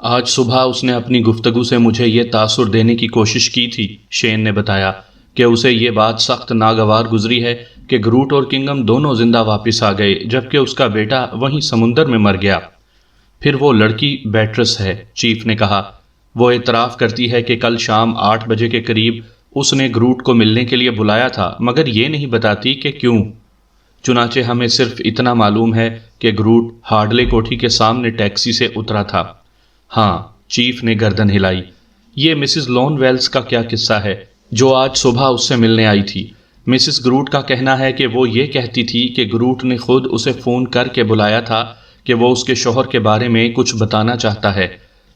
آج صبح اس نے اپنی گفتگو سے مجھے یہ تاثر دینے کی کوشش کی تھی، شین نے بتایا، کہ اسے یہ بات سخت ناگوار گزری ہے کہ گروٹ اور کنگم دونوں زندہ واپس آ گئے جبکہ اس کا بیٹا وہیں سمندر میں مر گیا۔ پھر وہ لڑکی بیٹرس ہے، چیف نے کہا۔ وہ اعتراف کرتی ہے کہ کل شام 8 بجے کے قریب اس نے گروٹ کو ملنے کے لیے بلایا تھا، مگر یہ نہیں بتاتی کہ کیوں۔ چنانچہ ہمیں صرف اتنا معلوم ہے کہ گروٹ ہارڈلے کوٹھی کے سامنے ٹیکسی سے اترا تھا۔ ہاں، چیف نے گردن ہلائی۔ یہ مسز لون ویلز کا کیا قصہ ہے جو آج صبح اس سے ملنے آئی تھی؟ مسز گروٹ کا کہنا ہے کہ وہ یہ کہتی تھی کہ گروٹ نے خود اسے فون کر کے بلایا تھا کہ وہ اس کے شوہر کے بارے میں کچھ بتانا چاہتا ہے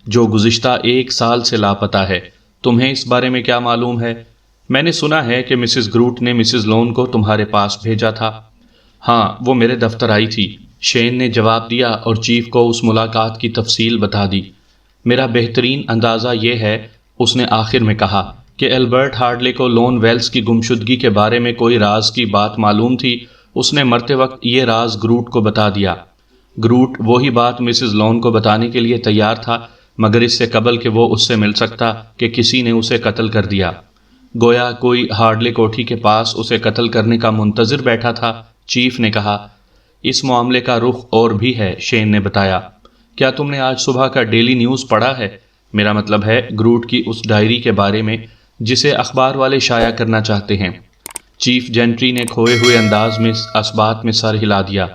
جو گزشتہ 1 سال سے لاپتہ ہے۔ تمہیں اس بارے میں کیا معلوم ہے؟ میں نے سنا ہے کہ مسز گروٹ نے مسز لون کو تمہارے پاس بھیجا تھا۔ ہاں، وہ میرے دفتر آئی تھی، شین نے جواب دیا اور چیف کو اس ملاقات کی تفصیل بتا دی۔ میرا بہترین اندازہ یہ ہے، اس نے آخر میں کہا، کہ البرٹ ہارڈلے کو لون ویلز کی گمشدگی کے بارے میں کوئی راز کی بات معلوم تھی۔ اس نے مرتے وقت یہ راز گروٹ کو بتا دیا۔ گروٹ وہی بات مسز لون کو بتانے کے لیے تیار تھا، مگر اس سے قبل کہ وہ اس سے مل سکتا کہ کسی نے اسے قتل کر دیا، گویا کوئی ہارڈلے کوٹھی کے پاس اسے قتل کرنے کا منتظر بیٹھا تھا۔ چیف نے کہا، اس معاملے کا رخ اور بھی ہے، شین نے بتایا۔ کیا تم نے آج صبح کا ڈیلی نیوز پڑھا ہے؟ میرا مطلب ہے گروٹ کی اس ڈائری کے بارے میں جسے اخبار والے شائع کرنا چاہتے ہیں۔ چیف جینٹری نے کھوئے ہوئے انداز میں اثبات میں سر ہلا دیا۔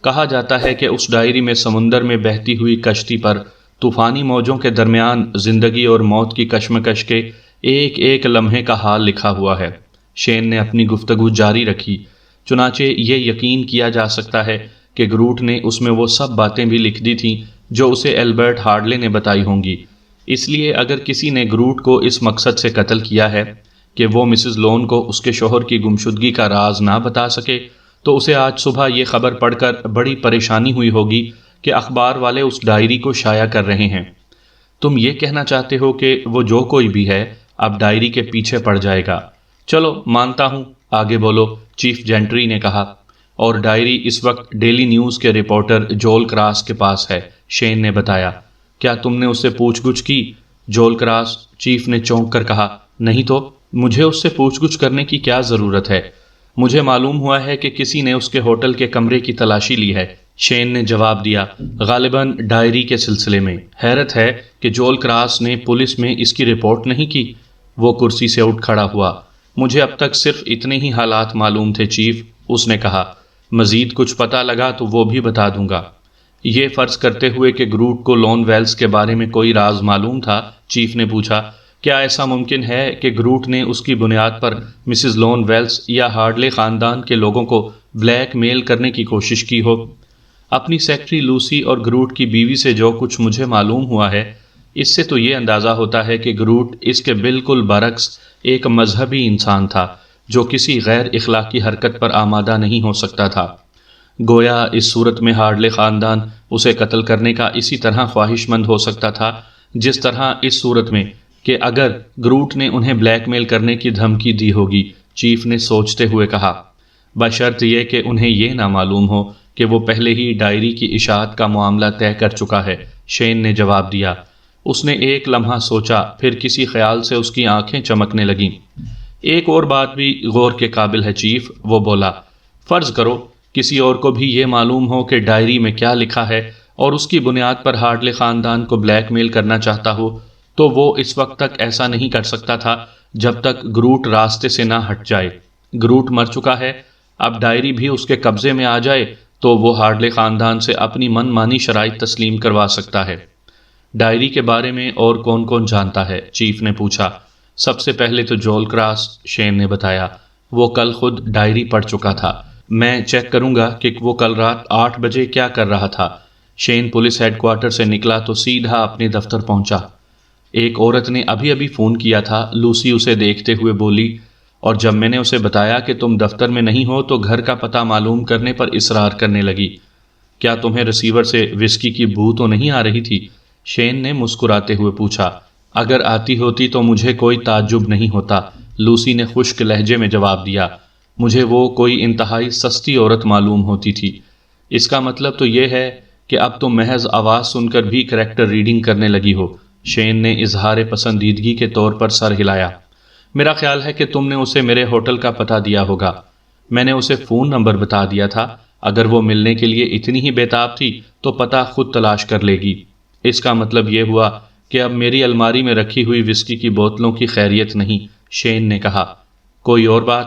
کہا جاتا ہے کہ اس ڈائری میں سمندر میں بہتی ہوئی کشتی پر طوفانی موجوں کے درمیان زندگی اور موت کی کشمکش کے ایک ایک لمحے کا حال لکھا ہوا ہے۔ شین نے اپنی گفتگو جاری رکھی۔ چنانچہ یہ یقین کیا جا سکتا ہے کہ گروٹ نے اس میں وہ سب باتیں بھی لکھ دی تھیں جو اسے البرٹ ہارڈلے نے بتائی ہوں گی۔ اس لیے اگر کسی نے گروٹ کو اس مقصد سے قتل کیا ہے کہ وہ مسز لون کو اس کے شوہر کی گمشدگی کا راز نہ بتا سکے، تو اسے آج صبح یہ خبر پڑھ کر بڑی پریشانی ہوئی ہوگی کہ اخبار والے اس ڈائری کو شائع کر رہے ہیں۔ تم یہ کہنا چاہتے ہو کہ وہ جو کوئی بھی ہے اب ڈائری کے پیچھے پڑ جائے گا؟ چلو مانتا ہوں، آگے بولو، چیف جینٹری نے کہا۔ اور ڈائری اس وقت ڈیلی نیوز کے رپورٹر جول کراس کے پاس ہے، شین نے بتایا۔ کیا تم نے اس سے پوچھ گچھ کی؟ جول کراس، چیف نے چونک کر کہا۔ نہیں تو مجھے اس سے پوچھ گچھ کرنے کی کیا ضرورت ہے؟ مجھے معلوم ہوا ہے کہ کسی نے اس کے ہوٹل کے کمرے کی تلاشی لی ہے، شین نے جواب دیا، غالباً ڈائری کے سلسلے میں۔ حیرت ہے کہ جول کراس نے پولیس میں اس کی رپورٹ نہیں کی۔ وہ کرسی سے اٹھ کھڑا ہوا۔ مجھے اب تک صرف اتنے ہی حالات معلوم تھے چیف، اس نے کہا۔ مزید کچھ پتہ لگا تو وہ بھی بتا دوں گا۔ یہ فرض کرتے ہوئے کہ گروٹ کو لون ویلز کے بارے میں کوئی راز معلوم تھا، چیف نے پوچھا، کیا ایسا ممکن ہے کہ گروٹ نے اس کی بنیاد پر مسز لون ویلز یا ہارڈلے خاندان کے لوگوں کو بلیک میل کرنے کی کوشش کی ہو؟ اپنی سیکرٹری لوسی اور گروٹ کی بیوی سے جو کچھ مجھے معلوم ہوا ہے، اس سے تو یہ اندازہ ہوتا ہے کہ گروٹ اس کے بالکل برعکس ایک مذہبی انسان تھا جو کسی غیر اخلاقی حرکت پر آمادہ نہیں ہو سکتا تھا۔ گویا اس صورت میں ہارڈلے خاندان اسے قتل کرنے کا اسی طرح خواہش مند ہو سکتا تھا جس طرح اس صورت میں کہ اگر گروٹ نے انہیں بلیک میل کرنے کی دھمکی دی ہوگی، چیف نے سوچتے ہوئے کہا، بشرط یہ کہ انہیں یہ نہ معلوم ہو کہ وہ پہلے ہی ڈائری کی اشاعت کا معاملہ طے کر چکا ہے، شین نے جواب دیا۔ اس نے ایک لمحہ سوچا، پھر کسی خیال سے اس کی آنکھیں چمکنے لگیں۔ ایک اور بات بھی غور کے قابل ہے چیف، وہ بولا۔ فرض کرو کسی اور کو بھی یہ معلوم ہو کہ ڈائری میں کیا لکھا ہے اور اس کی بنیاد پر ہارڈلے خاندان کو بلیک میل کرنا چاہتا ہو، تو وہ اس وقت تک ایسا نہیں کر سکتا تھا جب تک گروٹ راستے سے نہ ہٹ جائے۔ گروٹ مر چکا ہے، اب ڈائری بھی اس کے قبضے میں آ جائے تو وہ ہارڈلے خاندان سے اپنی من مانی شرائط تسلیم کروا سکتا ہے۔ ڈائری کے بارے میں اور کون کون جانتا ہے؟ چیف نے پوچھا۔ سب سے پہلے تو جول کراس، شین نے بتایا، وہ کل خود ڈائری پڑھ چکا تھا۔ میں چیک کروں گا کہ وہ کل رات 8 بجے کیا کر رہا تھا۔ شین پولیس ہیڈ کوارٹر سے نکلا تو سیدھا اپنے دفتر پہنچا۔ ایک عورت نے ابھی ابھی فون کیا تھا، لوسی اسے دیکھتے ہوئے بولی، اور جب میں نے اسے بتایا کہ تم دفتر میں نہیں ہو تو گھر کا پتہ معلوم کرنے پر اصرار کرنے لگی۔ کیا تمہیں ریسیور سے وسکی کی بو تو نہیں آ رہی تھی؟ شین نے مسکراتے ہوئے پوچھا۔ اگر آتی ہوتی تو مجھے کوئی تعجب نہیں ہوتا، لوسی نے خشک لہجے میں جواب دیا۔ مجھے وہ کوئی انتہائی سستی عورت معلوم ہوتی تھی۔ اس کا مطلب تو یہ ہے کہ اب تم محض آواز سن کر بھی کریکٹر ریڈنگ کرنے لگی ہو۔ شین نے اظہار پسندیدگی کے طور پر سر ہلایا۔ میرا خیال ہے کہ تم نے اسے میرے ہوٹل کا پتہ دیا ہوگا۔ میں نے اسے فون نمبر بتا دیا تھا۔ اگر وہ ملنے کے لیے اتنی ہی بےتاب تھی تو پتہ خود تلاش کر لے گی۔ اس کا مطلب یہ ہوا کہ اب میری الماری میں رکھی ہوئی وسکی کی بوتلوں کی خیریت نہیں، شین نے کہا۔ کوئی اور بات؟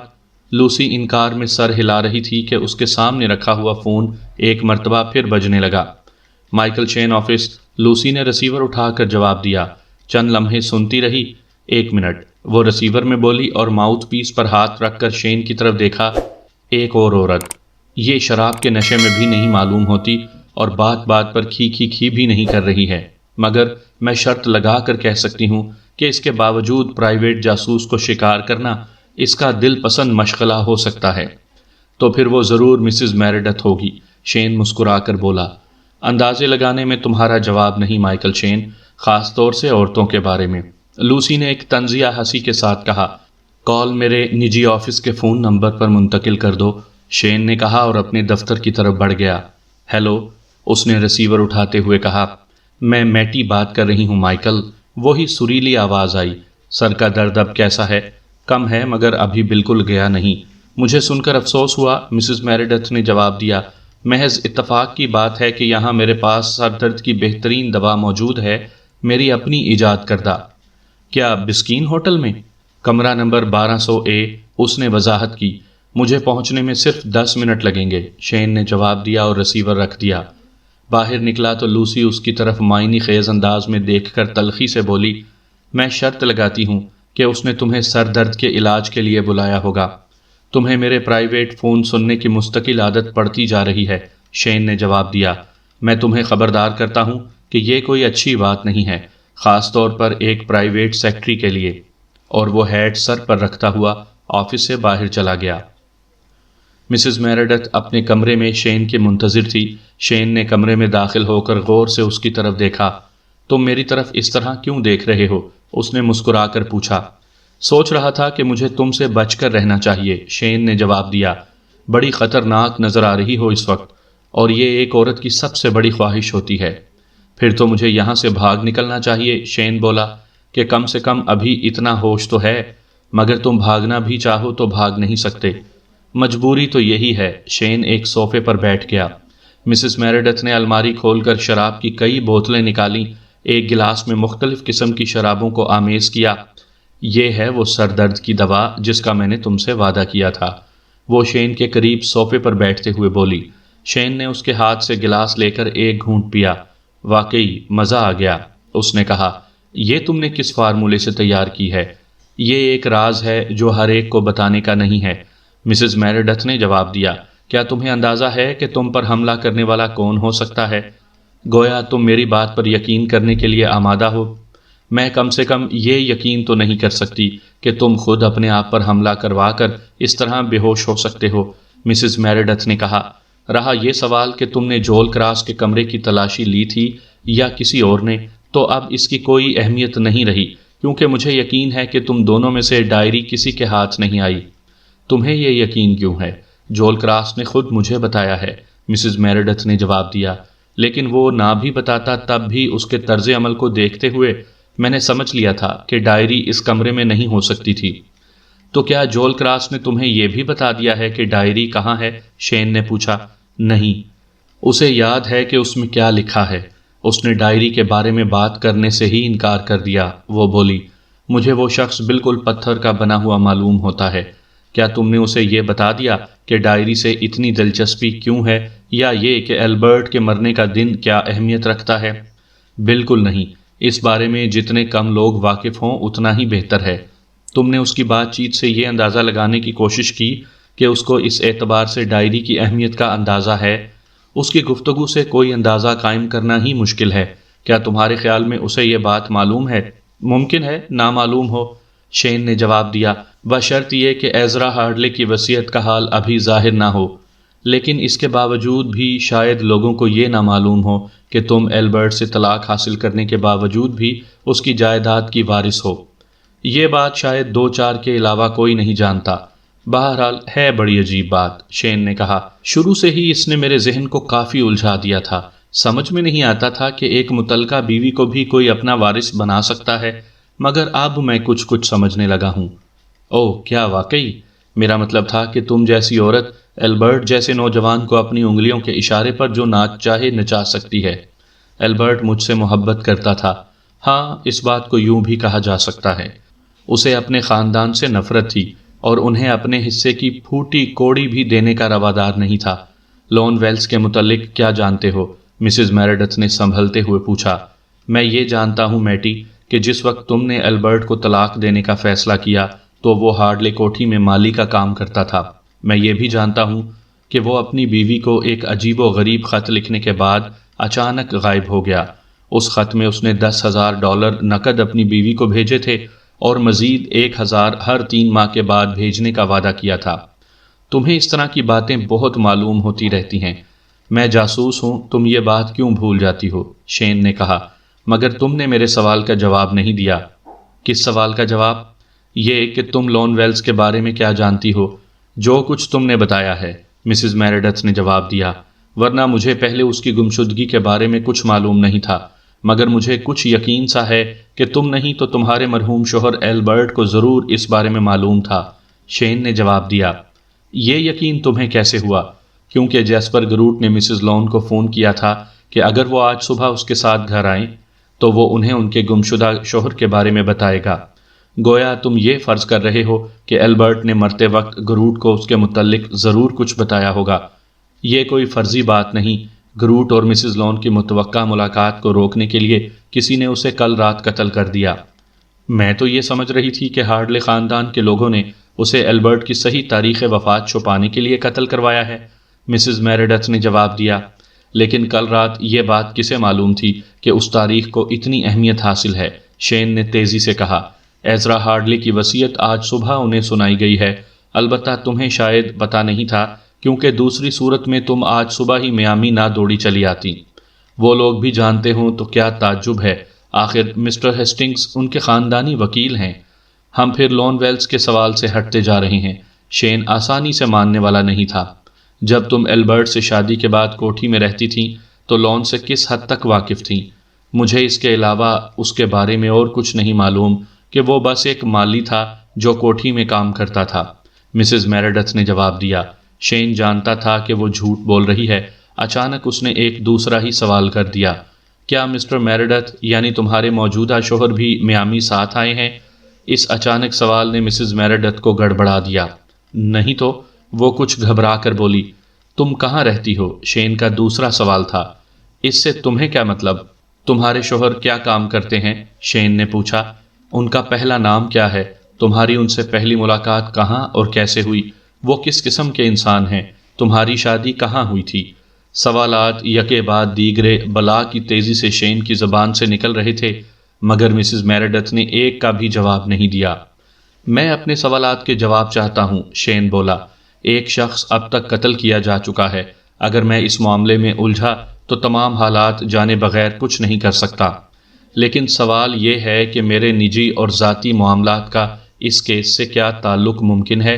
لوسی انکار میں سر ہلا رہی تھی کہ اس کے سامنے رکھا ہوا فون ایک مرتبہ پھر بجنے لگا۔ مائیکل شین آفس، لوسی نے ریسیور اٹھا کر جواب دیا۔ چند لمحے سنتی رہی۔ 1 منٹ، وہ ریسیور میں بولی اور ماؤتھ پیس پر ہاتھ رکھ کر شین کی طرف دیکھا۔ ایک اور عورت، یہ شراب کے نشے میں بھی نہیں معلوم ہوتی اور بات بات پر کھی بھی نہیں کر رہی ہے، مگر میں شرط لگا کر کہہ سکتی ہوں کہ اس کے باوجود پرائیویٹ جاسوس کو شکار کرنا اس کا دل پسند مشغلہ ہو سکتا ہے۔ تو پھر وہ ضرور مسز میریڈتھ ہوگی، شین مسکرا کر بولا۔ اندازے لگانے میں تمہارا جواب نہیں مائیکل شین، خاص طور سے عورتوں کے بارے میں، لوسی نے ایک طنزیہ ہنسی کے ساتھ کہا۔ کال میرے نجی آفس کے فون نمبر پر منتقل کر دو، شین نے کہا اور اپنے دفتر کی طرف بڑھ گیا۔ ہیلو، اس نے ریسیور اٹھاتے ہوئے کہا۔ میں میٹی بات کر رہی ہوں مائیکل، وہی سریلی آواز آئی۔ سر کا درد اب کیسا ہے؟ کم ہے مگر ابھی بالکل گیا نہیں۔ مجھے سن کر افسوس ہوا، مسز میریڈتھ نے جواب دیا۔ محض اتفاق کی بات ہے کہ یہاں میرے پاس سر درد کی بہترین دوا موجود ہے، میری اپنی ایجاد کردہ۔ کیا بسکین ہوٹل میں؟ کمرہ نمبر 1200A، اس نے وضاحت کی۔ مجھے پہنچنے میں صرف 10 منٹ لگیں گے، شین نے جواب دیا اور ریسیور رکھ دیا۔ باہر نکلا تو لوسی اس کی طرف معنی خیز انداز میں دیکھ کر تلخی سے بولی، میں شرط لگاتی ہوں کہ اس نے تمہیں سر درد کے علاج کے لیے بلایا ہوگا۔ تمہیں میرے پرائیویٹ فون سننے کی مستقل عادت پڑتی جا رہی ہے، شین نے جواب دیا۔ میں تمہیں خبردار کرتا ہوں کہ یہ کوئی اچھی بات نہیں ہے، خاص طور پر ایک پرائیویٹ سیکرٹری کے لیے۔ اور وہ ہیٹ سر پر رکھتا ہوا آفس سے باہر چلا گیا۔ مسز میریڈتھ اپنے کمرے میں شین کے منتظر تھی۔ شین نے کمرے میں داخل ہو کر غور سے اس کی طرف دیکھا۔ تم میری طرف اس طرح کیوں دیکھ رہے ہو؟ اس نے مسکرا کر پوچھا۔ سوچ رہا تھا کہ مجھے تم سے بچ کر رہنا چاہیے، شین نے جواب دیا۔ بڑی خطرناک نظر آ رہی ہو اس وقت، اور یہ ایک عورت کی سب سے بڑی خواہش ہوتی ہے۔ پھر تو مجھے یہاں سے بھاگ نکلنا چاہیے، شین بولا، کہ کم سے کم ابھی اتنا ہوش تو ہے، مگر تم بھاگنا بھی چاہو تو بھاگ نہیں سکتے۔ مجبوری تو یہی ہے، شین ایک صوفے پر بیٹھ گیا۔ مسز میریڈتھ نے الماری کھول کر شراب کی کئی بوتلیں نکالیں، ایک گلاس میں مختلف قسم کی شرابوں کو آمیز کیا۔ یہ ہے وہ سر درد کی دوا جس کا میں نے تم سے وعدہ کیا تھا، وہ شین کے قریب صوفے پر بیٹھتے ہوئے بولی۔ شین نے اس کے ہاتھ سے گلاس لے کر ایک گھونٹ پیا۔ واقعی مزہ آ گیا، اس نے کہا۔ یہ تم نے کس فارمولے سے تیار کی ہے؟ یہ ایک راز ہے جو ہر ایک کو بتانے کا نہیں ہے، مسز میریڈتھ نے جواب دیا۔ کیا تمہیں اندازہ ہے کہ تم پر حملہ کرنے والا کون ہو سکتا ہے؟ گویا تم میری بات پر یقین کرنے کے لیے آمادہ ہو۔ میں کم سے کم یہ یقین تو نہیں کر سکتی کہ تم خود اپنے آپ پر حملہ کروا کر اس طرح بے ہوش ہو سکتے ہو، مسز میریڈتھ نے کہا۔ رہا یہ سوال کہ تم نے جول کراس کے کمرے کی تلاشی لی تھی یا کسی اور نے، تو اب اس کی کوئی اہمیت نہیں رہی، کیونکہ مجھے یقین ہے کہ تم دونوں میں سے ڈائری کسی کے ہاتھ نہیں آئی۔ تمہیں یہ یقین کیوں ہے؟ جول کراس نے خود مجھے بتایا ہے، مسز میریڈتھ نے جواب دیا۔ لیکن وہ نہ بھی بتاتا تب بھی اس کے طرز عمل کو دیکھتے ہوئے میں نے سمجھ لیا تھا کہ ڈائری اس کمرے میں نہیں ہو سکتی تھی۔ تو کیا جول کراس نے تمہیں یہ بھی بتا دیا ہے کہ ڈائری کہاں ہے؟ شین نے پوچھا۔ نہیں، اسے یاد ہے کہ اس میں کیا لکھا ہے، اس نے ڈائری کے بارے میں بات کرنے سے ہی انکار کر دیا، وہ بولی۔ مجھے وہ شخص بالکل پتھر کا بنا ہوا معلوم ہوتا ہے۔ کیا تم نے اسے یہ بتا دیا کہ ڈائری سے اتنی دلچسپی کیوں ہے، یا یہ کہ البرٹ کے مرنے کا دن کیا اہمیت رکھتا ہے؟ بالکل نہیں، اس بارے میں جتنے کم لوگ واقف ہوں اتنا ہی بہتر ہے۔ تم نے اس کی بات چیت سے یہ اندازہ لگانے کی کوشش کی کہ اس کو اس اعتبار سے ڈائری کی اہمیت کا اندازہ ہے؟ اس کی گفتگو سے کوئی اندازہ قائم کرنا ہی مشکل ہے۔ کیا تمہارے خیال میں اسے یہ بات معلوم ہے؟ ممکن ہے نامعلوم ہو، شین نے جواب دیا، بشرط یہ کہ ایزرا ہارڈلے کی وصیت کا حال ابھی ظاہر نہ ہو۔ لیکن اس کے باوجود بھی شاید لوگوں کو یہ نہ معلوم ہو کہ تم البرٹ سے طلاق حاصل کرنے کے باوجود بھی اس کی جائیداد کی وارث ہو۔ یہ بات شاید 2-4 کے علاوہ کوئی نہیں جانتا۔ بہرحال ہے بڑی عجیب بات، شین نے کہا۔ شروع سے ہی اس نے میرے ذہن کو کافی الجھا دیا تھا۔ سمجھ میں نہیں آتا تھا کہ ایک متعلقہ بیوی کو بھی کوئی اپنا وارث بنا سکتا ہے، مگر اب میں کچھ سمجھنے لگا ہوں۔ اوہ، کیا واقعی؟ میرا مطلب تھا کہ تم جیسی عورت البرٹ جیسے نوجوان کو اپنی انگلیوں کے اشارے پر جو ناچ چاہے نچا سکتی ہے۔ البرٹ مجھ سے محبت کرتا تھا، ہاں اس بات کو یوں بھی کہا جا سکتا ہے۔ اسے اپنے خاندان سے نفرت تھی اور انہیں اپنے حصے کی پھوٹی کوڑی بھی دینے کا روادار نہیں تھا۔ لون ویلز کے متعلق کیا جانتے ہو؟ مسز میریڈتھ نے سنبھلتے ہوئے پوچھا۔ میں یہ جانتا ہوں میٹی کہ جس وقت تم نے البرٹ کو طلاق دینے کا فیصلہ کیا تو وہ ہارڈلے کوٹھی میں مالی کا کام کرتا تھا۔ میں یہ بھی جانتا ہوں کہ وہ اپنی بیوی کو ایک عجیب و غریب خط لکھنے کے بعد اچانک غائب ہو گیا۔ اس خط میں اس نے $10,000 نقد اپنی بیوی کو بھیجے تھے اور مزید 1,000 ہر 3 ماہ کے بعد بھیجنے کا وعدہ کیا تھا۔ تمہیں اس طرح کی باتیں بہت معلوم ہوتی رہتی ہیں۔ میں جاسوس ہوں، تم یہ بات کیوں بھول جاتی ہو؟ شین نے کہا۔ مگر تم نے میرے سوال کا جواب نہیں دیا۔ کس سوال کا جواب؟ یہ کہ تم لون ویلز کے بارے میں کیا جانتی ہو؟ جو کچھ تم نے بتایا ہے، مسز میریڈتھ نے جواب دیا، ورنہ مجھے پہلے اس کی گمشدگی کے بارے میں کچھ معلوم نہیں تھا، مگر مجھے کچھ یقین سا ہے کہ تم نہیں تو تمہارے مرحوم شوہر البرٹ کو ضرور اس بارے میں معلوم تھا۔ شین نے جواب دیا۔ یہ یقین تمہیں کیسے ہوا؟ کیونکہ جیسپر گروٹ نے مسز لون کو فون کیا تھا کہ اگر وہ آج صبح اس کے ساتھ گھر آئیں تو وہ انہیں ان کے گمشدہ شوہر کے بارے میں بتائے گا۔ گویا تم یہ فرض کر رہے ہو کہ البرٹ نے مرتے وقت گروٹ کو اس کے متعلق ضرور کچھ بتایا ہوگا۔ یہ کوئی فرضی بات نہیں۔ گروٹ اور مسز لون کی متوقع ملاقات کو روکنے کے لیے کسی نے اسے کل رات قتل کر دیا۔ میں تو یہ سمجھ رہی تھی کہ ہارڈلے خاندان کے لوگوں نے اسے البرٹ کی صحیح تاریخ وفات چھپانے کے لیے قتل کروایا ہے، مسز میریڈتھ نے جواب دیا۔ لیکن کل رات یہ بات کسے معلوم تھی کہ اس تاریخ کو اتنی اہمیت حاصل ہے؟ شین نے تیزی سے کہا۔ ایزرا ہارڈلے کی وصیت آج صبح انہیں سنائی گئی ہے، البتہ تمہیں شاید پتہ نہیں تھا کیونکہ دوسری صورت میں تم آج صبح ہی میامی نہ دوڑی چلی آتی۔ وہ لوگ بھی جانتے ہوں تو کیا تعجب ہے، آخر مسٹر ہیسٹنگز ان کے خاندانی وکیل ہیں۔ ہم پھر لون ویلز کے سوال سے ہٹتے جا رہے ہیں۔ شین آسانی سے ماننے والا نہیں تھا۔ جب تم البرٹ سے شادی کے بعد کوٹھی میں رہتی تھیں تو لون سے کس حد تک واقف تھیں؟ مجھے اس کے علاوہ اس کے بارے میں اور کچھ نہیں معلوم کہ وہ بس ایک مالی تھا جو کوٹھی میں کام کرتا تھا، مسز میریڈتھ نے جواب دیا۔ شین جانتا تھا کہ وہ جھوٹ بول رہی ہے۔ اچانک اس نے ایک دوسرا ہی سوال کر دیا۔ کیا مسٹر میریڈتھ یعنی تمہارے موجودہ شوہر بھی میامی ساتھ آئے ہیں؟ اس اچانک سوال نے مسز میریڈتھ کو گڑبڑا دیا۔ نہیں تو، وہ کچھ گھبرا کر بولی۔ تم کہاں رہتی ہو؟ شین کا دوسرا سوال تھا۔ اس سے تمہیں کیا مطلب؟ تمہارے شوہر کیا کام کرتے ہیں؟ شین نے پوچھا۔ ان کا پہلا نام کیا ہے؟ تمہاری ان سے پہلی ملاقات کہاں اور کیسے ہوئی؟ وہ کس قسم کے انسان ہیں؟ تمہاری شادی کہاں ہوئی تھی؟ سوالات یکے بعد دیگرے بلا کی تیزی سے شین کی زبان سے نکل رہے تھے، مگر مسز میریڈتھ نے ایک کا بھی جواب نہیں دیا۔ میں اپنے سوالات کے جواب چاہتا ہوں، شین بولا۔ ایک شخص اب تک قتل کیا جا چکا ہے۔ اگر میں اس معاملے میں الجھا تو تمام حالات جانے بغیر کچھ نہیں کر سکتا۔ لیکن سوال یہ ہے کہ میرے نجی اور ذاتی معاملات کا اس کیس سے کیا تعلق ممکن ہے؟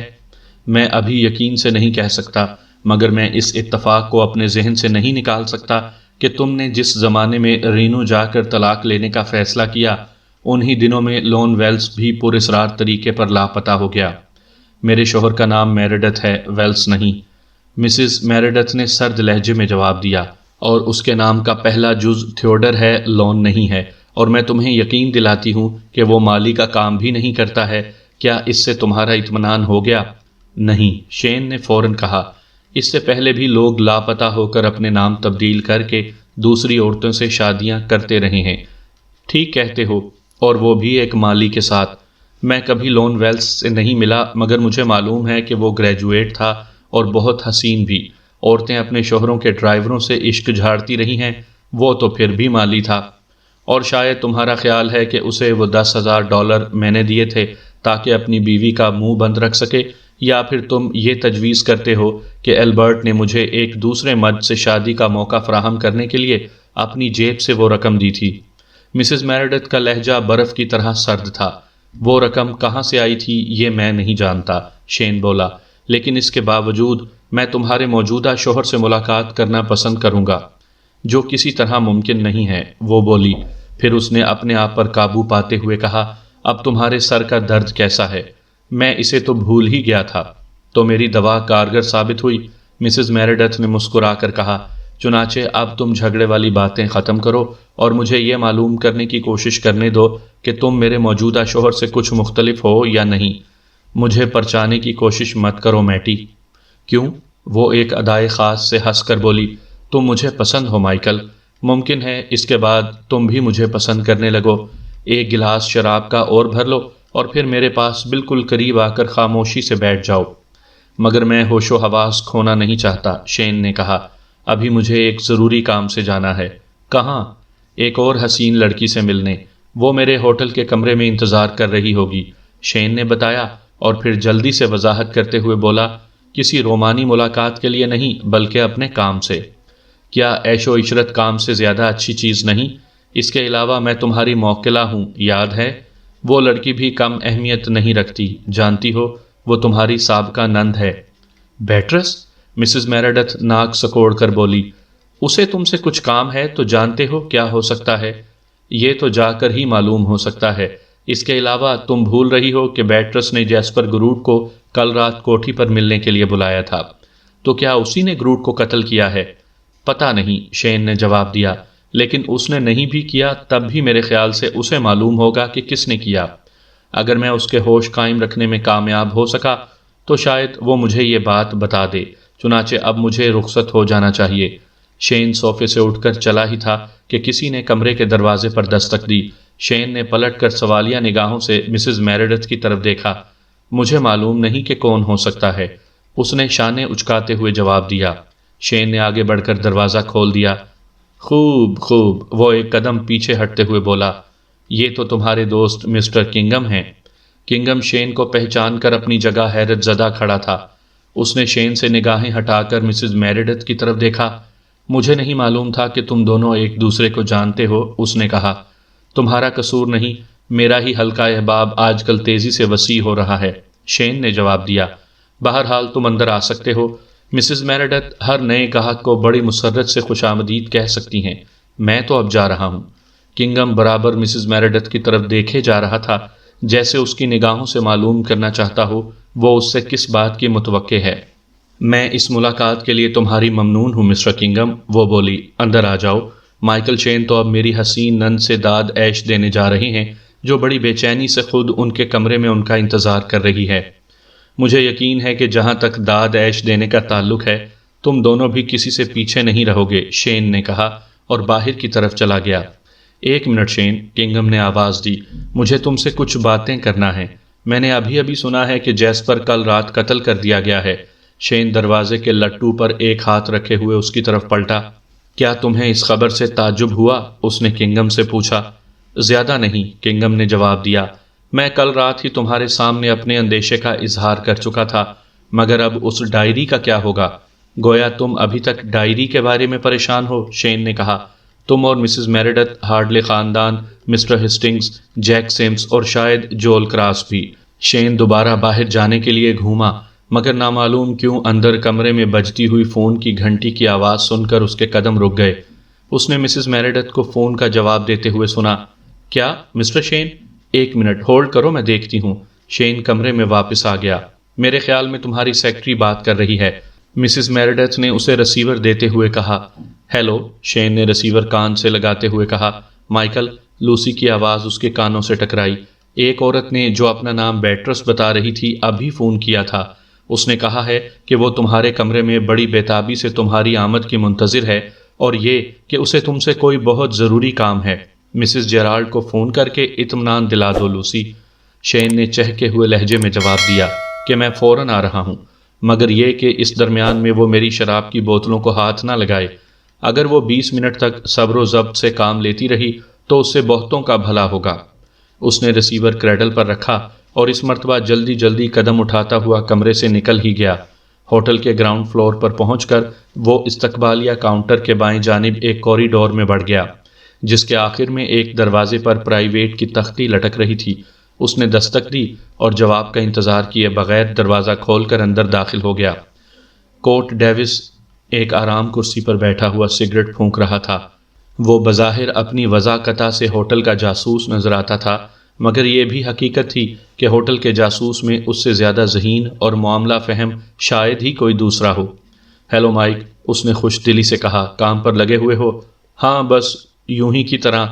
میں ابھی یقین سے نہیں کہہ سکتا، مگر میں اس اتفاق کو اپنے ذہن سے نہیں نکال سکتا کہ تم نے جس زمانے میں رینو جا کر طلاق لینے کا فیصلہ کیا، انہی دنوں میں لون ویلز بھی پراسرار طریقے پر لاپتہ ہو گیا۔ میرے شوہر کا نام میریڈتھ ہے، ویلز نہیں، مسز میریڈتھ نے سرد لہجے میں جواب دیا، اور اس کے نام کا پہلا جز تھیوڈر ہے، لون نہیں ہے، اور میں تمہیں یقین دلاتی ہوں کہ وہ مالی کا کام بھی نہیں کرتا ہے۔ کیا اس سے تمہارا اطمینان ہو گیا؟ نہیں، شین نے فوراً کہا۔ اس سے پہلے بھی لوگ لاپتہ ہو کر اپنے نام تبدیل کر کے دوسری عورتوں سے شادیاں کرتے رہے ہیں۔ ٹھیک کہتے ہو، اور وہ بھی ایک مالی کے ساتھ۔ میں کبھی لون ویلز سے نہیں ملا، مگر مجھے معلوم ہے کہ وہ گریجویٹ تھا اور بہت حسین بھی۔ عورتیں اپنے شوہروں کے ڈرائیوروں سے عشق جھاڑتی رہی ہیں، وہ تو پھر بھی مالی تھا۔ اور شاید تمہارا خیال ہے کہ اسے وہ $10,000 میں نے دیے تھے تاکہ اپنی بیوی کا منہ بند رکھ سکے، یا پھر تم یہ تجویز کرتے ہو کہ البرٹ نے مجھے ایک دوسرے مرد سے شادی کا موقع فراہم کرنے کے لیے اپنی جیب سے وہ رقم دی تھی؟ مسز میریڈتھ کا لہجہ برف کی طرح سرد تھا۔ وہ رقم کہاں سے آئی تھی یہ میں نہیں جانتا، شین بولا، لیکن اس کے باوجود میں تمہارے موجودہ شوہر سے ملاقات کرنا پسند کروں گا۔ جو کسی طرح ممکن نہیں ہے، وہ بولی۔ پھر اس نے اپنے آپ پر قابو پاتے ہوئے کہا، اب تمہارے سر کا درد کیسا ہے؟ میں اسے تو بھول ہی گیا تھا۔ تو میری دوا کارگر ثابت ہوئی؟ مسز میریڈتھ نے مسکرا کر کہا، چنانچہ اب تم جھگڑے والی باتیں ختم کرو اور مجھے یہ معلوم کرنے کی کوشش کرنے دو کہ تم میرے موجودہ شوہر سے کچھ مختلف ہو یا نہیں۔ مجھے پرچانے کی کوشش مت کرو میٹی۔ کیوں؟ وہ ایک ادائے خاص سے ہنس کر بولی، تم مجھے پسند ہو مائیکل، ممکن ہے اس کے بعد تم بھی مجھے پسند کرنے لگو۔ ایک گلاس شراب کا اور بھر لو اور پھر میرے پاس بالکل قریب آ کر خاموشی سے بیٹھ جاؤ۔ مگر میں ہوش و حواس کھونا نہیں چاہتا، شین نے کہا، ابھی مجھے ایک ضروری کام سے جانا ہے۔ کہاں؟ ایک اور حسین لڑکی سے ملنے، وہ میرے ہوٹل کے کمرے میں انتظار کر رہی ہوگی، شین نے بتایا، اور پھر جلدی سے وضاحت کرتے ہوئے بولا، کسی رومانی ملاقات کے لیے نہیں بلکہ اپنے کام سے۔ کیا عیش و عشرت کام سے زیادہ اچھی چیز نہیں؟ اس کے علاوہ میں تمہاری موکلہ ہوں، یاد ہے؟ وہ لڑکی بھی کم اہمیت نہیں رکھتی، جانتی ہو، وہ تمہاری سابقہ نند ہے۔ بیٹرس؟ مسز میریڈتھ ناک سکوڑ کر بولی، اسے تم سے کچھ کام ہے تو جانتے ہو کیا ہو سکتا ہے؟ یہ تو جا کر ہی معلوم ہو سکتا ہے۔ اس کے علاوہ تم بھول رہی ہو کہ بیٹرس نے جیسپر گروٹ کو کل رات کوٹھی پر ملنے کے لیے بلایا تھا۔ تو کیا اسی نے گروٹ کو قتل کیا ہے؟ پتہ نہیں، شین نے جواب دیا، لیکن اس نے نہیں بھی کیا تب بھی میرے خیال سے اسے معلوم ہوگا کہ کس نے کیا۔ اگر میں اس کے ہوش قائم رکھنے میں کامیاب ہو سکا تو شاید وہ مجھے یہ بات بتا دے، چنانچہ اب مجھے رخصت ہو جانا چاہیے۔ شین صوفے سے اٹھ کر چلا ہی تھا کہ کسی نے کمرے کے دروازے پر دستک دی۔ شین نے پلٹ کر سوالیہ نگاہوں سے مسز میریڈتھ کی طرف دیکھا۔ مجھے معلوم نہیں کہ کون ہو سکتا ہے، اس نے شانے اچکاتے ہوئے جواب دیا۔ شین نے آگے بڑھ کر دروازہ کھول دیا۔ خوب خوب، وہ ایک قدم پیچھے ہٹتے ہوئے بولا، یہ تو تمہارے دوست مسٹر کنگم ہیں۔ کنگم شین کو پہچان کر اپنی جگہ حیرت زدہ کھڑا تھا۔ اس نے شین سے نگاہیں ہٹا کر مسز میریڈتھ کی طرف دیکھا۔ مجھے نہیں معلوم تھا کہ تم دونوں ایک دوسرے کو جانتے ہو، اس نے کہا۔ تمہارا قصور نہیں، میرا ہی حلقہ احباب آج کل تیزی سے وسیع ہو رہا ہے، شین نے جواب دیا۔ بہرحال تم اندر آ سکتے ہو۔ مسز میریڈتھ ہر نئے گاہک کو بڑی مسرت سے خوش آمدید کہہ سکتی ہیں۔ میں تو اب جا رہا ہوں۔ کنگم برابر مسز میریڈتھ کی طرف دیکھے جا رہا تھا، جیسے اس کی نگاہوں سے معلوم کرنا چاہتا ہو وہ اس سے کس بات کی متوقع ہے۔ میں اس ملاقات کے لیے تمہاری ممنون ہوں مسٹر کنگم، وہ بولی، اندر آ جاؤ۔ مائیکل شین تو اب میری حسین نند سے داد عیش دینے جا رہے ہیں، جو بڑی بے چینی سے خود ان کے کمرے میں ان کا انتظار کر رہی ہے۔ مجھے یقین ہے کہ جہاں تک داد عیش دینے کا تعلق ہے، تم دونوں بھی کسی سے پیچھے نہیں رہو گے، شین نے کہا اور باہر کی طرف چلا گیا۔ ایک منٹ شین، کنگم نے آواز دی، مجھے تم سے کچھ باتیں کرنا ہے۔ میں نے ابھی سنا ہے کہ جیسپر کل رات قتل کر دیا گیا ہے۔ شین دروازے کے لٹو پر ایک ہاتھ رکھے ہوئے اس کی طرف پلٹا۔ کیا تمہیں اس خبر سے تعجب ہوا؟ اس نے کنگم سے پوچھا۔ زیادہ نہیں، کنگم نے جواب دیا، میں کل رات ہی تمہارے سامنے اپنے اندیشے کا اظہار کر چکا تھا، مگر اب اس ڈائری کا کیا ہوگا؟ گویا تم ابھی تک ڈائری کے بارے میں پریشان ہو، شین نے کہا۔ تم اور مسز میریڈتھ، ہارڈلے خاندان، مسٹر ہسٹنگز، جیک سیمز اور شاید جول کراس بھی۔ شین دوبارہ باہر جانے کے لیے گھوما، مگر نامعلوم کیوں اندر کمرے میں بجتی ہوئی فون کی گھنٹی کی آواز سن کر اس کے قدم رک گئے۔ اس نے مسز میریڈتھ کو فون کا جواب دیتے ہوئے سنا، کیا مسٹر شین؟ ایک منٹ ہولڈ کرو، میں دیکھتی ہوں۔ شین کمرے میں واپس آ گیا۔ میرے خیال میں تمہاری سیکرٹری بات کر رہی ہے، مسز میریڈتھ نے اسے ریسیور دیتے ہوئے کہا۔ ہیلو، شین نے ریسیور کان سے لگاتے ہوئے کہا۔ مائیکل، لوسی کی آواز اس کے کانوں سے ٹکرائی۔ ایک عورت نے جو اپنا نام بیٹرس بتا رہی تھی ابھی فون کیا تھا۔ اس نے کہا ہے کہ وہ تمہارے کمرے میں بڑی بےتابی سے تمہاری آمد کی منتظر ہے، اور یہ کہ اسے تم سے کوئی بہت ضروری کام ہے۔ مسز جیرالڈ کو فون کر کے اطمینان دلا دو لوسی۔ شین نے چہکے ہوئے لہجے میں جواب دیا کہ میں فوراً آ رہا ہوں، مگر یہ کہ اس درمیان میں وہ میری شراب کی بوتلوں کو ہاتھ نہ لگائے۔ اگر وہ 20 منٹ تک صبر و ضبط سے کام لیتی رہی تو اس سے بہتوں کا بھلا ہوگا۔ اس نے ریسیور کریڈل پر رکھا اور اس مرتبہ جلدی جلدی قدم اٹھاتا ہوا کمرے سے نکل ہی گیا۔ ہوٹل کے گراؤنڈ فلور پر پہنچ کر وہ استقبالیہ کاؤنٹر کے بائیں جانب ایک کوریڈور میں بڑھ گیا، جس کے آخر میں ایک دروازے پر پرائیویٹ کی تختی لٹک رہی تھی۔ اس نے دستک دی اور جواب کا انتظار کیے بغیر دروازہ کھول کر اندر داخل ہو گیا۔ کوٹ ڈیوس ایک آرام کرسی پر بیٹھا ہوا سگریٹ پھونک رہا تھا۔ وہ بظاہر اپنی وضاحت سے ہوٹل کا جاسوس نظر آتا تھا، مگر یہ بھی حقیقت تھی کہ ہوٹل کے جاسوس میں اس سے زیادہ ذہین اور معاملہ فہم شاید ہی کوئی دوسرا ہو۔ ہیلو مائک، اس نے خوش دلی سے کہا، کام پر لگے ہوئے ہو؟ ہاں بس یوں ہی کی طرح،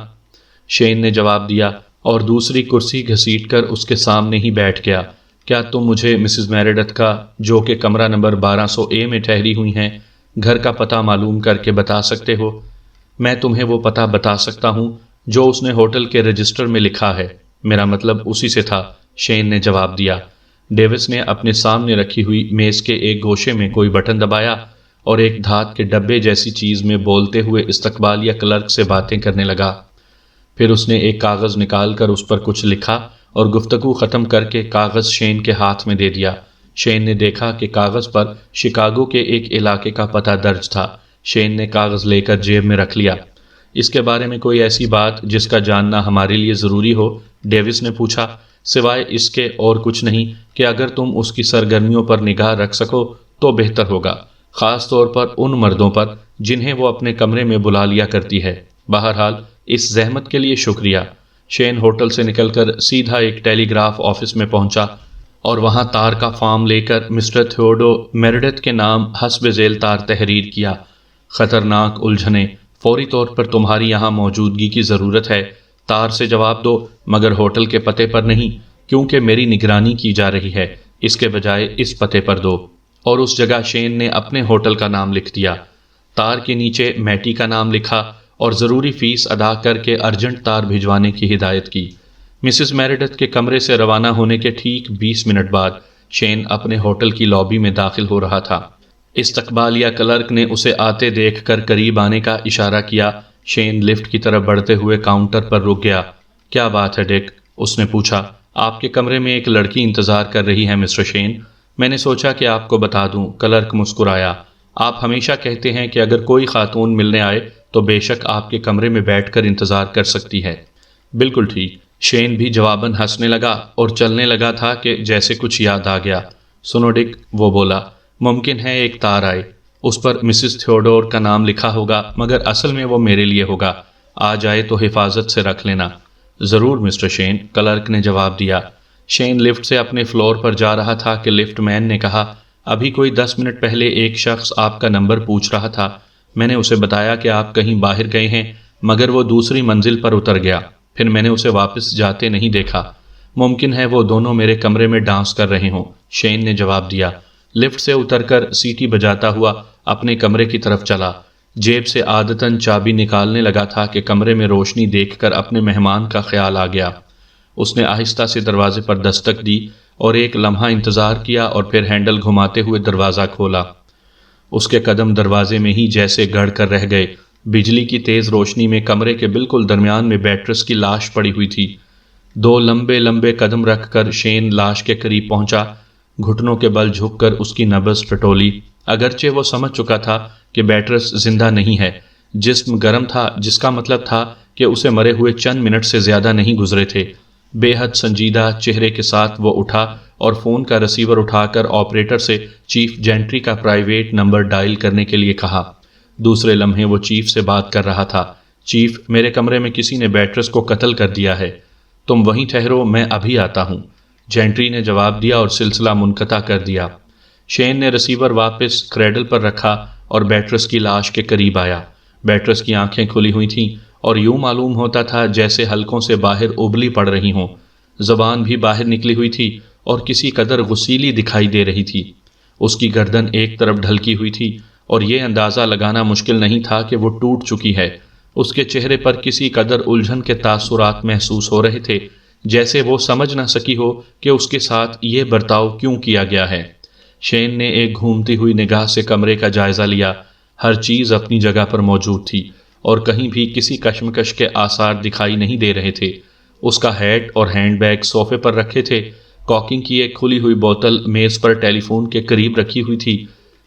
شین نے جواب دیا اور دوسری کرسی گھسیٹ کر اس کے سامنے ہی بیٹھ گیا۔ کیا تم مجھے مسز میریڈتھ کا، جو کہ کمرہ نمبر 1200 میں ٹھہری ہوئی ہیں، گھر کا پتہ معلوم کر کے بتا سکتے ہو؟ میں تمہیں وہ پتہ بتا سکتا ہوں جو اس نے ہوٹل کے رجسٹر میں لکھا ہے۔ میرا مطلب اسی سے تھا، شین نے جواب دیا۔ ڈیوس نے اپنے سامنے رکھی ہوئی میز کے ایک گوشے میں کوئی بٹن دبایا اور ایک دھات کے ڈبے جیسی چیز میں بولتے ہوئے استقبالیہ کلرک سے باتیں کرنے لگا۔ پھر اس نے ایک کاغذ نکال کر اس پر کچھ لکھا اور گفتگو ختم کر کے کاغذ شین کے ہاتھ میں دے دیا۔ شین نے دیکھا کہ کاغذ پر شکاگو کے ایک علاقے کا پتہ درج تھا۔ شین نے کاغذ لے کر جیب میں رکھ لیا۔ اس کے بارے میں کوئی ایسی بات جس کا جاننا ہمارے لیے ضروری ہو؟ ڈیوس نے پوچھا۔ سوائے اس کے اور کچھ نہیں کہ اگر تم اس کی سرگرمیوں پر نگاہ رکھ سکو تو بہتر ہوگا، خاص طور پر ان مردوں پر جنہیں وہ اپنے کمرے میں بلا لیا کرتی ہے۔ بہرحال اس زحمت کے لیے شکریہ۔ شین ہوٹل سے نکل کر سیدھا ایک ٹیلی گراف آفس میں پہنچا اور وہاں تار کا فارم لے کر مسٹر تھیوڈو میریڈتھ کے نام حسب ذیل تار تحریر کیا۔ خطرناک الجھنیں، فوری طور پر تمہاری یہاں موجودگی کی ضرورت ہے۔ تار سے جواب دو، مگر ہوٹل کے پتے پر نہیں، کیونکہ میری نگرانی کی جا رہی ہے۔ اس کے بجائے اس پتے پر دو۔ اور اس جگہ شین نے اپنے ہوٹل کا نام لکھ دیا۔ تار کے نیچے میٹی کا نام لکھا اور ضروری فیس ادا کر کے ارجنٹ تار بھجوانے کی ہدایت کی۔ مسز میریڈتھ کے کمرے سے روانہ ہونے کے ٹھیک 20 منٹ بعد شین اپنے ہوٹل کی لابی میں داخل ہو رہا تھا۔ استقبالیہ کلرک نے اسے آتے دیکھ کر قریب آنے کا اشارہ کیا۔ شین لفٹ کی طرف بڑھتے ہوئے کاؤنٹر پر رک گیا۔ کیا بات ہے ڈیک؟ اس نے پوچھا۔ آپ کے کمرے میں ایک لڑکی انتظار کر رہی ہے مسٹر شین، میں نے سوچا کہ آپ کو بتا دوں۔ کلرک مسکرایا۔ آپ ہمیشہ کہتے ہیں کہ اگر کوئی خاتون ملنے آئے تو بے شک آپ کے کمرے میں بیٹھ کر انتظار کر سکتی ہے۔ بالکل ٹھیک۔ شین بھی جواباً ہنسنے لگا اور چلنے لگا تھا کہ جیسے کچھ یاد آ گیا۔ سنو ڈک، وہ بولا، ممکن ہے ایک تار آئے، اس پر مسز تھیوڈور کا نام لکھا ہوگا، مگر اصل میں وہ میرے لیے ہوگا۔ آ جائے تو حفاظت سے رکھ لینا۔ ضرور مسٹر شین، کلرک نے جواب دیا۔ شین لفٹ سے اپنے فلور پر جا رہا تھا کہ لفٹ مین نے کہا، ابھی کوئی 10 منٹ پہلے ایک شخص آپ کا نمبر پوچھ رہا تھا۔ میں نے اسے بتایا کہ آپ کہیں باہر گئے ہیں، مگر وہ دوسری منزل پر اتر گیا۔ پھر میں نے اسے واپس جاتے نہیں دیکھا۔ ممکن ہے وہ دونوں میرے کمرے میں ڈانس کر رہے ہوں، شین نے جواب دیا۔ لفٹ سے اتر کر سیٹی بجاتا ہوا اپنے کمرے کی طرف چلا۔ جیب سے عادتاً چابی نکالنے لگا تھا کہ کمرے میں روشنی دیکھ کر اپنے مہمان کا خیال آ گیا۔ اس نے آہستہ سے دروازے پر دستک دی اور ایک لمحہ انتظار کیا اور پھر ہینڈل گھماتے ہوئے دروازہ کھولا۔ اس کے قدم دروازے میں ہی جیسے گڑ کر رہ گئے۔ بجلی کی تیز روشنی میں کمرے کے بالکل درمیان میں بیٹرس کی لاش پڑی ہوئی تھی۔ 2 لمبے لمبے قدم رکھ کر شین لاش کے قریب پہنچا، گھٹنوں کے بل جھک کر اس کی نبض ٹٹولی۔ اگرچہ وہ سمجھ چکا تھا کہ بیٹرس زندہ نہیں ہے، جسم گرم تھا، جس کا مطلب تھا کہ اسے مرے ہوئے چند منٹ سے زیادہ نہیں گزرے تھے۔ بے حد سنجیدہ چہرے کے ساتھ وہ اٹھا اور فون کا ریسیور اٹھا کر آپریٹر سے چیف جینٹری کا پرائیویٹ نمبر ڈائل کرنے کے لیے کہا۔ دوسرے لمحے وہ چیف سے بات کر رہا تھا۔ چیف، میرے کمرے میں کسی نے بیٹرس کو قتل کر دیا ہے، تم وہیں ٹھہرو، میں ابھی آتا ہوں، جینٹری نے جواب دیا اور سلسلہ منقطع کر دیا۔ شین نے ریسیور واپس کریڈل پر رکھا اور بیٹرس کی لاش کے قریب آیا۔ بیٹرس کی آنکھیں کھلی ہوئی تھیں اور یوں معلوم ہوتا تھا جیسے حلقوں سے باہر ابلی پڑ رہی ہوں۔ زبان بھی باہر نکلی ہوئی تھی اور کسی قدر غسیلی دکھائی دے رہی تھی۔ اس کی گردن ایک طرف ڈھلکی ہوئی تھی اور یہ اندازہ لگانا مشکل نہیں تھا کہ وہ ٹوٹ چکی ہے۔ اس کے چہرے پر کسی قدر الجھن کے تاثرات محسوس ہو رہے تھے، جیسے وہ سمجھ نہ سکی ہو کہ اس کے ساتھ یہ برتاؤ کیوں کیا گیا ہے۔ شین نے ایک گھومتی ہوئی نگاہ سے کمرے کا جائزہ لیا۔ ہر چیز اپنی جگہ پر موجود تھی اور کہیں بھی کسی کشمکش کے آثار دکھائی نہیں دے رہے تھے۔ اس کا ہیٹ اور ہینڈ بیگ صوفے پر رکھے تھے۔ کاکنگ کی ایک کھلی ہوئی بوتل میز پر ٹیلی فون کے قریب رکھی ہوئی تھی۔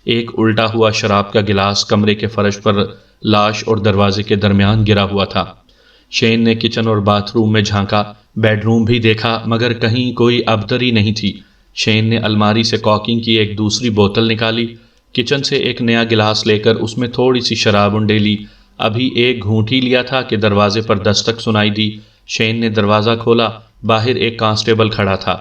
ایک الٹا ہوا شراب کا گلاس کمرے کے فرش پر لاش اور دروازے کے درمیان گرا ہوا تھا۔ شین نے کچن اور باتھ روم میں جھانکا، بیڈ روم بھی دیکھا، مگر کہیں کوئی ابتری نہیں تھی۔ شین نے الماری سے کاکنگ کی ایک دوسری بوتل نکالی۔ کچن سے ایک نیا گلاس لے کر اس میں تھوڑی سی شراب انڈیلی۔ ابھی ایک گھونٹ ہی لیا تھا کہ دروازے پر دستک سنائی دی۔ شین نے دروازہ کھولا۔ باہر ایک کانسٹیبل کھڑا تھا۔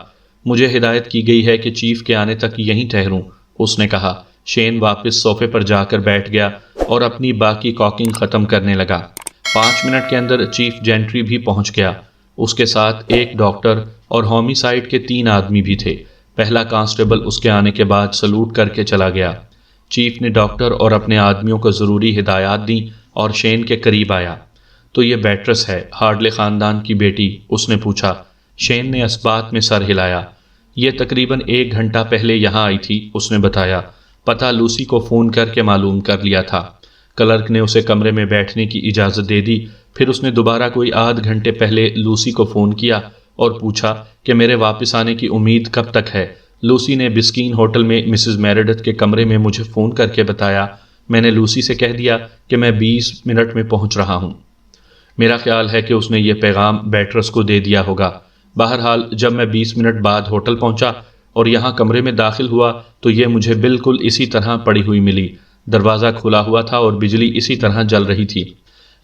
مجھے ہدایت کی گئی ہے کہ چیف کے آنے تک یہیں ٹھہروں، اس نے کہا۔ شین واپس صوفے پر جا کر بیٹھ گیا اور اپنی باقی کاکنگ ختم کرنے لگا۔ 5 منٹ کے اندر چیف جینٹری بھی پہنچ گیا۔ اس کے ساتھ ایک ڈاکٹر اور ہومیسائیڈ کے 3 آدمی بھی تھے۔ پہلا کانسٹیبل اس کے آنے کے بعد سلوٹ کر کے چلا گیا۔ چیف نے ڈاکٹر اور اپنے آدمیوں کو ضروری ہدایات دیں اور شین کے قریب آیا۔ تو یہ بیٹرس ہے، ہارڈلے خاندان کی بیٹی؟ اس نے پوچھا۔ شین نے اثبات میں سر ہلایا۔ یہ تقریباً 1 گھنٹہ پہلے یہاں آئی تھی، اس نے بتایا۔ پتہ لوسی کو فون کر کے معلوم کر لیا تھا۔ کلرک نے اسے کمرے میں بیٹھنے کی اجازت دے دی۔ پھر اس نے دوبارہ کوئی آدھ گھنٹے پہلے لوسی کو فون کیا اور پوچھا کہ میرے واپس آنے کی امید کب تک ہے۔ لوسی نے بسکین ہوٹل میں مسز میریڈتھ کے کمرے میں مجھے فون کر کے بتایا۔ میں نے لوسی سے کہہ دیا کہ میں 20 منٹ میں پہنچ رہا ہوں۔ میرا خیال ہے کہ اس نے یہ پیغام بیٹرس کو دے دیا ہوگا۔ بہرحال جب میں 20 منٹ بعد ہوٹل پہنچا اور یہاں کمرے میں داخل ہوا تو یہ مجھے بالکل اسی طرح پڑی ہوئی ملی۔ دروازہ کھلا ہوا تھا اور بجلی اسی طرح جل رہی تھی۔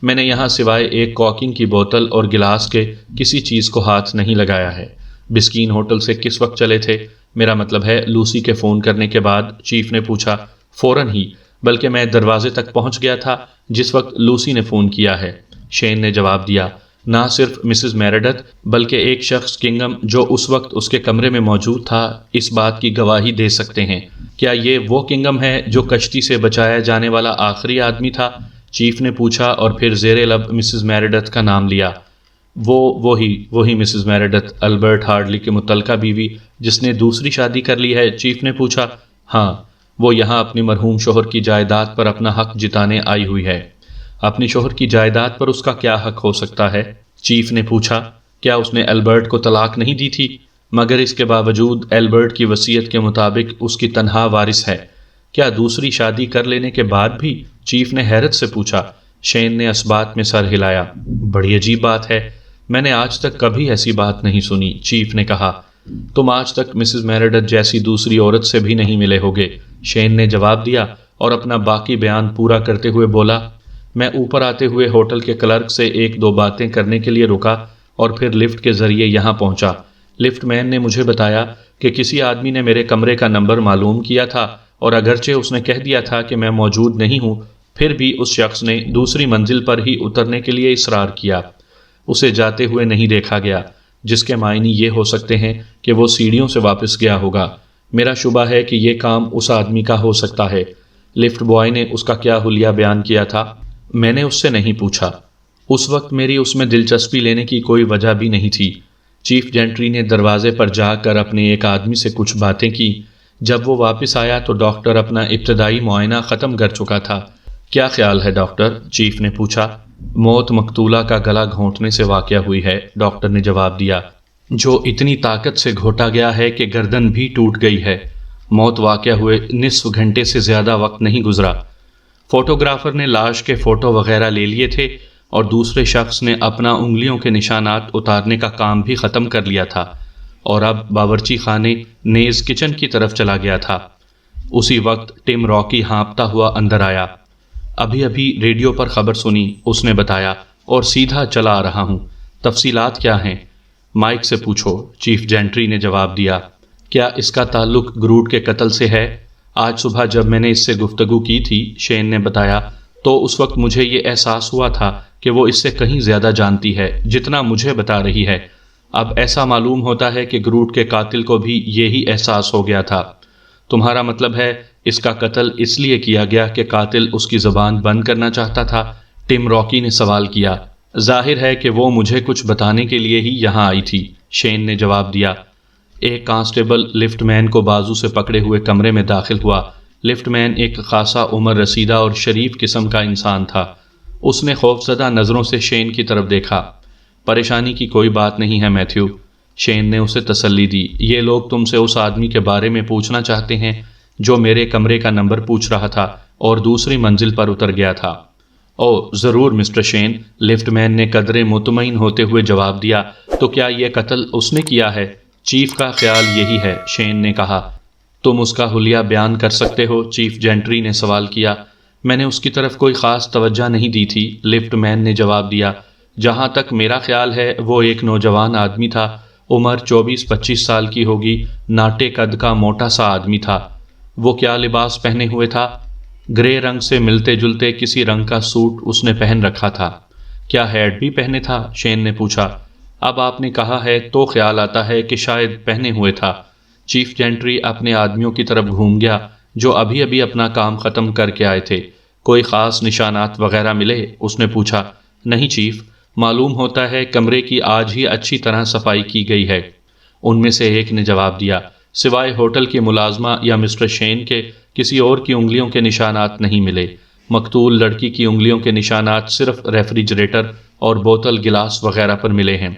میں نے یہاں سوائے ایک کاکنگ کی بوتل اور گلاس کے کسی چیز کو ہاتھ نہیں لگایا ہے۔ بسکین ہوٹل سے کس وقت چلے تھے؟ میرا مطلب ہے لوسی کے فون کرنے کے بعد، چیف نے پوچھا۔ فوراً ہی، بلکہ میں دروازے تک پہنچ گیا تھا جس وقت لوسی نے فون کیا ہے، شین نے جواب دیا۔ نہ صرف مسز میریڈتھ بلکہ ایک شخص کنگم جو اس وقت اس کے کمرے میں موجود تھا اس بات کی گواہی دے سکتے ہیں۔ کیا یہ وہ کنگم ہے جو کشتی سے بچایا جانے والا آخری آدمی تھا؟ چیف نے پوچھا اور پھر زیر لب مسز میریڈتھ کا نام لیا۔ وہی مسز میریڈتھ، البرٹ ہارڈلی کی متعلقہ بیوی جس نے دوسری شادی کر لی ہے؟ چیف نے پوچھا۔ ہاں، وہ یہاں اپنی مرحوم شوہر کی جائیداد پر اپنا حق جتانے آئی ہوئی ہے۔ اپنی شوہر کی جائیداد پر اس کا کیا حق ہو سکتا ہے؟ چیف نے پوچھا۔ کیا اس نے البرٹ کو طلاق نہیں دی تھی؟ مگر اس کے باوجود البرٹ کی وصیت کے مطابق اس کی تنہا وارث ہے۔ کیا دوسری شادی کر لینے کے بعد بھی؟ چیف نے حیرت سے پوچھا۔ شین نے اثبات میں سر ہلایا۔ بڑی عجیب بات ہے، میں نے آج تک کبھی ایسی بات نہیں سنی، چیف نے کہا۔ تم آج تک مسز میریڈتھ جیسی دوسری عورت سے بھی نہیں ملے ہوگے، شین نے جواب دیا اور اپنا باقی بیان پورا کرتے ہوئے بولا۔ میں اوپر آتے ہوئے ہوٹل کے کلرک سے 1-2 باتیں کرنے کے لیے رکا اور پھر لفٹ کے ذریعے یہاں پہنچا۔ لفٹ مین نے مجھے بتایا کہ کسی آدمی نے میرے کمرے کا نمبر معلوم کیا تھا اور اگرچہ اس نے کہہ دیا تھا کہ میں موجود نہیں ہوں، پھر بھی اس شخص نے دوسری منزل پر ہی اترنے کے لیے اصرار کیا۔ اسے جاتے ہوئے نہیں دیکھا گیا، جس کے معنی یہ ہو سکتے ہیں کہ وہ سیڑھیوں سے واپس گیا ہوگا۔ میرا شبہ ہے کہ یہ کام اس آدمی کا ہو سکتا ہے۔ لفٹ بوائے نے اس کا کیا حلیہ بیان کیا تھا؟ میں نے اس سے نہیں پوچھا۔ اس وقت میری اس میں دلچسپی لینے کی کوئی وجہ بھی نہیں تھی۔ چیف جینٹری نے دروازے پر جا کر اپنے ایک آدمی سے کچھ باتیں کی۔ جب وہ واپس آیا تو ڈاکٹر اپنا ابتدائی معائنہ ختم کر چکا تھا۔ کیا خیال ہے ڈاکٹر؟ چیف نے پوچھا۔ موت مقتولہ کا گلا گھونٹنے سے واقع ہوئی ہے، ڈاکٹر نے جواب دیا، جو اتنی طاقت سے گھونٹا گیا ہے کہ گردن بھی ٹوٹ گئی ہے۔ موت واقع ہوئے نصف گھنٹے سے زیادہ وقت نہیں گزرا۔ فوٹوگرافر نے لاش کے فوٹو وغیرہ لے لیے تھے اور دوسرے شخص نے اپنا انگلیوں کے نشانات اتارنے کا کام بھی ختم کر لیا تھا اور اب باورچی خانے نیز کچن کی طرف چلا گیا تھا۔ اسی وقت ٹم راکی ہانپتا ہوا اندر آیا۔ ابھی ریڈیو پر خبر سنی، اس نے بتایا، اور سیدھا چلا آ رہا ہوں۔ تفصیلات کیا ہیں؟ مائک سے پوچھو، چیف جینٹری نے جواب دیا۔ کیا اس کا تعلق گروٹ کے قتل سے ہے؟ آج صبح جب میں نے اس سے گفتگو کی تھی، شین نے بتایا، تو اس وقت مجھے یہ احساس ہوا تھا کہ وہ اس سے کہیں زیادہ جانتی ہے جتنا مجھے بتا رہی ہے۔ اب ایسا معلوم ہوتا ہے کہ گروٹ کے قاتل کو بھی یہی احساس ہو گیا تھا۔ تمہارا مطلب ہے اس کا قتل اس لیے کیا گیا کہ قاتل اس کی زبان بند کرنا چاہتا تھا؟ ٹم راکی نے سوال کیا۔ ظاہر ہے کہ وہ مجھے کچھ بتانے کے لیے ہی یہاں آئی تھی، شین نے جواب دیا۔ ایک کانسٹیبل لفٹ مین کو بازو سے پکڑے ہوئے کمرے میں داخل ہوا۔ لفٹ مین ایک خاصا عمر رسیدہ اور شریف قسم کا انسان تھا۔ اس نے خوفزدہ نظروں سے شین کی طرف دیکھا۔ پریشانی کی کوئی بات نہیں ہے میتھیو، شین نے اسے تسلی دی۔ یہ لوگ تم سے اس آدمی کے بارے میں پوچھنا چاہتے ہیں جو میرے کمرے کا نمبر پوچھ رہا تھا اور دوسری منزل پر اتر گیا تھا۔ او ضرور مسٹر شین، لفٹ مین نے قدرے مطمئن ہوتے ہوئے جواب دیا۔ تو کیا یہ قتل اس نے کیا ہے؟ چیف کا خیال یہی ہے، شین نے کہا۔ تم اس کا حلیہ بیان کر سکتے ہو؟ چیف جینٹری نے سوال کیا۔ میں نے اس کی طرف کوئی خاص توجہ نہیں دی تھی، لفٹ مین نے جواب دیا۔ جہاں تک میرا خیال ہے وہ ایک نوجوان آدمی تھا، عمر 24-25 سال کی ہوگی، ناٹے قد کا موٹا سا آدمی تھا۔ وہ کیا لباس پہنے ہوئے تھا؟ گرے رنگ سے ملتے جلتے کسی رنگ کا سوٹ اس نے پہن رکھا تھا۔ کیا ہیٹ بھی پہنے تھا؟ شین نے پوچھا۔ اب آپ نے کہا ہے تو خیال آتا ہے کہ شاید پہنے ہوئے تھا۔ چیف جینٹری اپنے آدمیوں کی طرف گھوم گیا جو ابھی ابھی اپنا کام ختم کر کے آئے تھے۔ کوئی خاص نشانات وغیرہ ملے؟ اس نے پوچھا۔ نہیں چیف، معلوم ہوتا ہے کمرے کی آج ہی اچھی طرح صفائی کی گئی ہے، ان میں سے ایک نے جواب دیا۔ سوائے ہوٹل کی ملازمہ یا مسٹر شین کے کسی اور کی انگلیوں کے نشانات نہیں ملے۔ مقتول لڑکی کی انگلیوں کے نشانات صرف ریفریجریٹر اور بوتل گلاس وغیرہ پر ملے ہیں۔